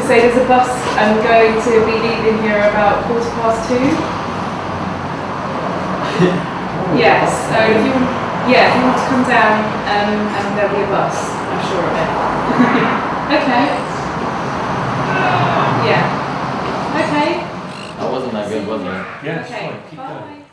say there's a bus going to be leaving here about 2:15. Yes, so if you want to come down, and there'll be a bus, I'm sure of it. Okay. Yeah. Okay. That wasn't that good, was it? Yeah, it's Okay. fine. Keep Bye. going.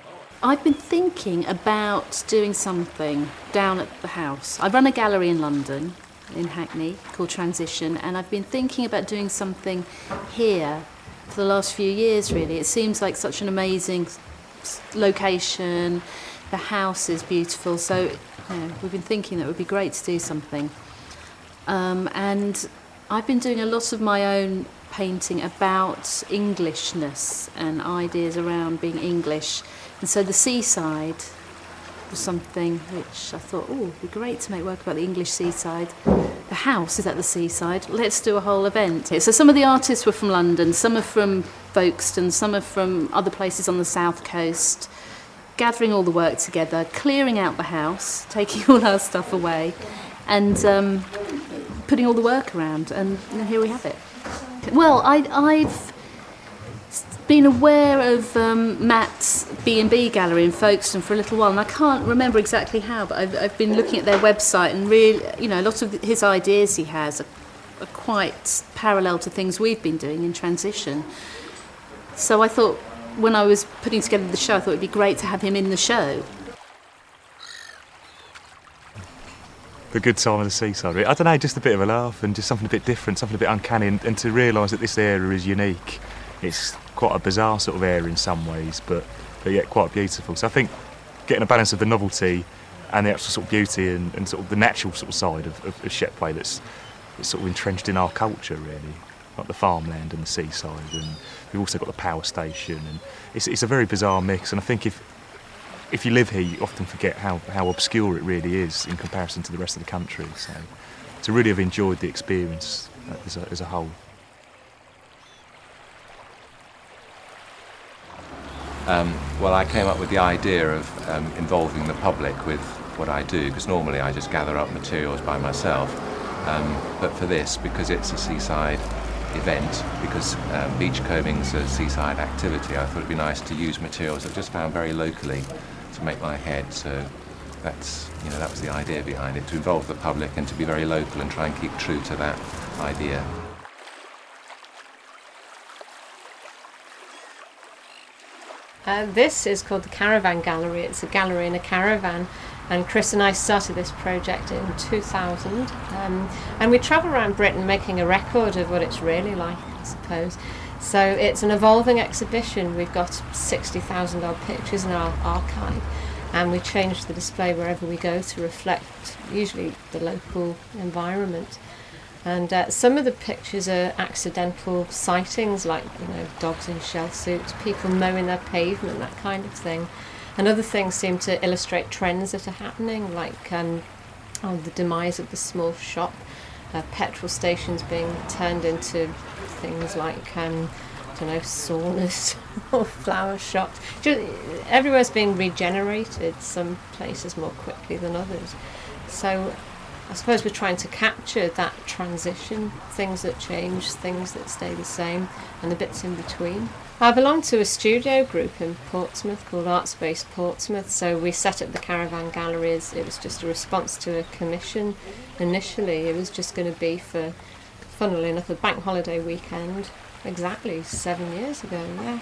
I've been thinking about doing something down at the house. I run a gallery in London, in Hackney, called Transition, and I've been thinking about doing something here for the last few years, really. It seems like such an amazing location. The house is beautiful, so we've been thinking that it would be great to do something. And I've been doing a lot of my own painting about Englishness and ideas around being English. And so the seaside was something which I thought, oh, it'd be great to make work about the English seaside. The house is at the seaside. Let's do a whole event. So some of the artists were from London, some are from Folkestone, some are from other places on the south coast, gathering all the work together, clearing out the house, taking all our stuff away, and putting all the work around, and here we have it. Well, I've been aware of Matt's B&B gallery in Folkestone for a little while, and I can't remember exactly how, but I've been looking at their website, and really, a lot of his ideas he has are quite parallel to things we've been doing in Transition. So I thought, when I was putting together the show, I thought it'd be great to have him in the show. The good time of the seaside. I don't know, just a bit of a laugh and just something a bit different, something a bit uncanny, and to realise that this area is unique. It's quite a bizarre sort of area in some ways, but yet quite beautiful. So I think getting a balance of the novelty and the actual sort of beauty and sort of the natural sort of side of Shep Play that's sort of entrenched in our culture, really, like the farmland and the seaside, and we've also got the power station, and it's a very bizarre mix. And I think if you live here, you often forget how obscure it really is in comparison to the rest of the country. So to really have enjoyed the experience as a whole. Well, I came up with the idea of involving the public with what I do, because normally I just gather up materials by myself. But for this, because it's a seaside event, because beachcombing's a seaside activity, I thought it'd be nice to use materials I've just found very locally to make my head. So that was the idea behind it, to involve the public and to be very local and try and keep true to that idea. This is called the Caravan Gallery. It's a gallery in a caravan, and Chris and I started this project in 2000, and we travel around Britain making a record of what it's really like, I suppose. So it's an evolving exhibition. We've got 60,000 odd pictures in our archive, and we change the display wherever we go to reflect usually the local environment. And some of the pictures are accidental sightings, like dogs in shell suits, people mowing their pavement, that kind of thing. And other things seem to illustrate trends that are happening, like the demise of the small shop, petrol stations being turned into things like saunas or flower shops. Everywhere's being regenerated, some places more quickly than others. So I suppose we're trying to capture that transition, things that change, things that stay the same, and the bits in between. I belong to a studio group in Portsmouth called Art Space Portsmouth, so we set up the Caravan Galleries. It was just a response to a commission. Initially it was just going to be for, funnily enough, a bank holiday weekend, exactly 7 years ago, yeah.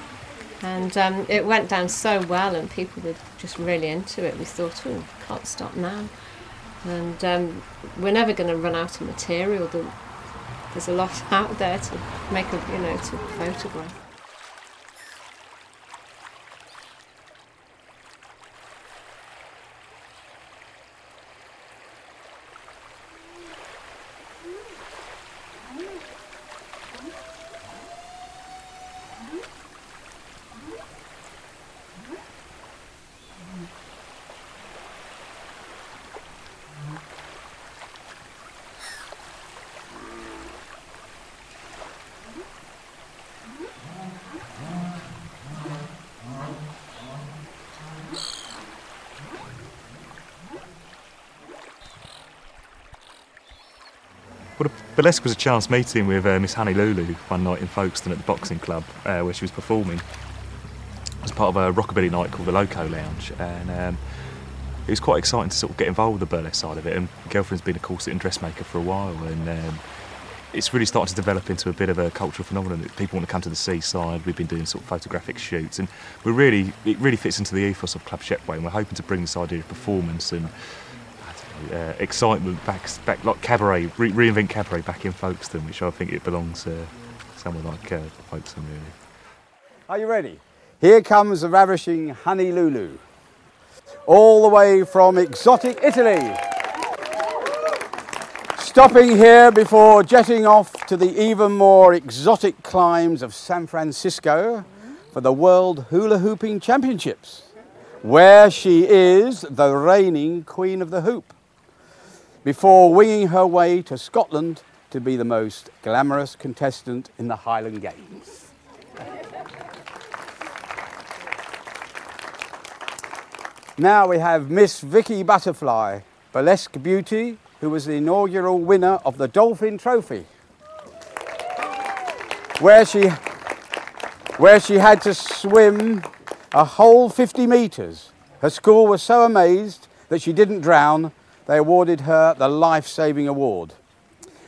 And it went down so well and people were just really into it. We thought, oh, can't stop now. And we're never going to run out of material. There's a lot out there to make to photograph. Well, burlesque was a chance meeting with Miss Honey Lulu one night in Folkestone at the boxing club where she was performing as part of a rockabilly night called the Loco Lounge, and it was quite exciting to sort of get involved with the burlesque side of it. And my girlfriend's been a corset and dressmaker for a while, and it's really started to develop into a bit of a cultural phenomenon. People want to come to the seaside. We've been doing sort of photographic shoots, and it really fits into the ethos of Club Shepway, and we're hoping to bring this idea of performance and excitement back like cabaret, reinvent cabaret back in Folkestone, which I think it belongs somewhere like Folkestone, really. Are you ready? Here comes the ravishing Honey Lulu, all the way from exotic Italy, stopping here before jetting off to the even more exotic climes of San Francisco for the World Hula Hooping Championships, where she is the reigning Queen of the Hoop, before winging her way to Scotland to be the most glamorous contestant in the Highland Games. Now we have Miss Vicky Butterfly, burlesque beauty, who was the inaugural winner of the Dolphin Trophy, where she had to swim a whole 50 metres. Her school was so amazed that she didn't drown, they awarded her the life-saving award.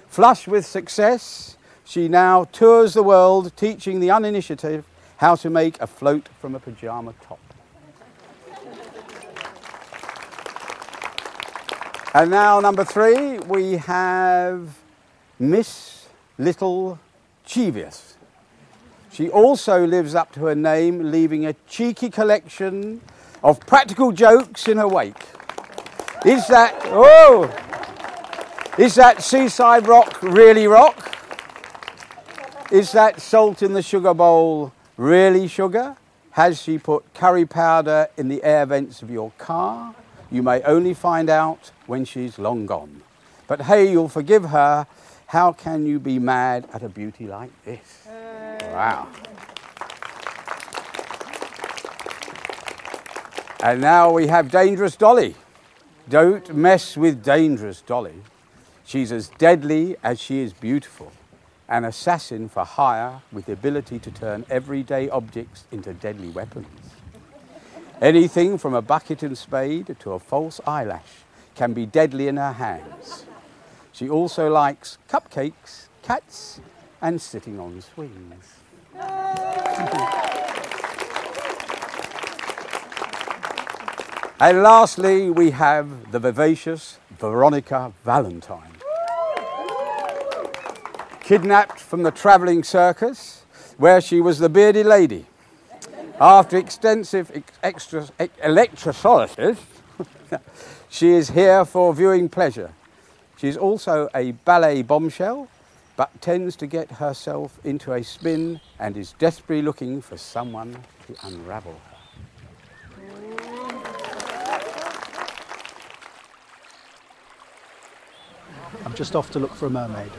Flush with success, she now tours the world teaching the uninitiated how to make a float from a pyjama top. And now, number 3, we have Miss Little Cheevious. She also lives up to her name, leaving a cheeky collection of practical jokes in her wake. Is that seaside rock really rock? Is that salt in the sugar bowl really sugar? Has she put curry powder in the air vents of your car? You may only find out when she's long gone. But hey, you'll forgive her. How can you be mad at a beauty like this? Wow. And now we have Dangerous Dolly. Don't mess with Dangerous Dolly. She's as deadly as she is beautiful. An assassin for hire with the ability to turn everyday objects into deadly weapons. Anything from a bucket and spade to a false eyelash can be deadly in her hands. She also likes cupcakes, cats, and sitting on swings. And lastly, we have the vivacious Veronica Valentine. Kidnapped from the travelling circus, where she was the bearded lady. After extensive electrolysis, she is here for viewing pleasure. She is also a ballet bombshell, but tends to get herself into a spin and is desperately looking for someone to unravel her. I'm just off to look for a mermaid.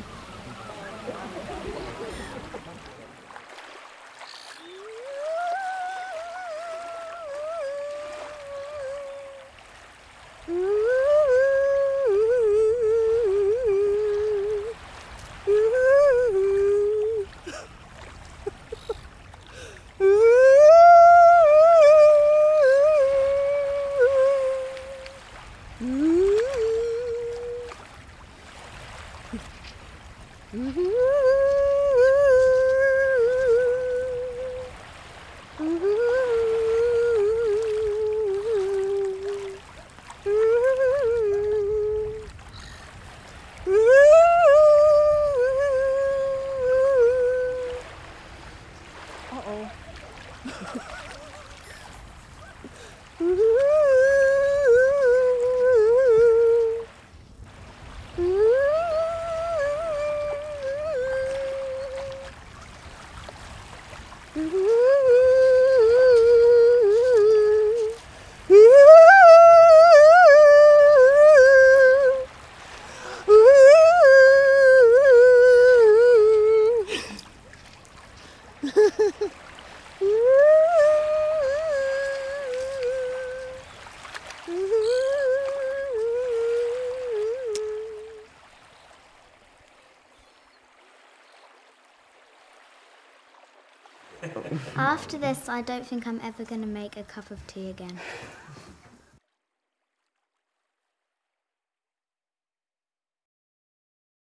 After this, I don't think I'm ever going to make a cup of tea again.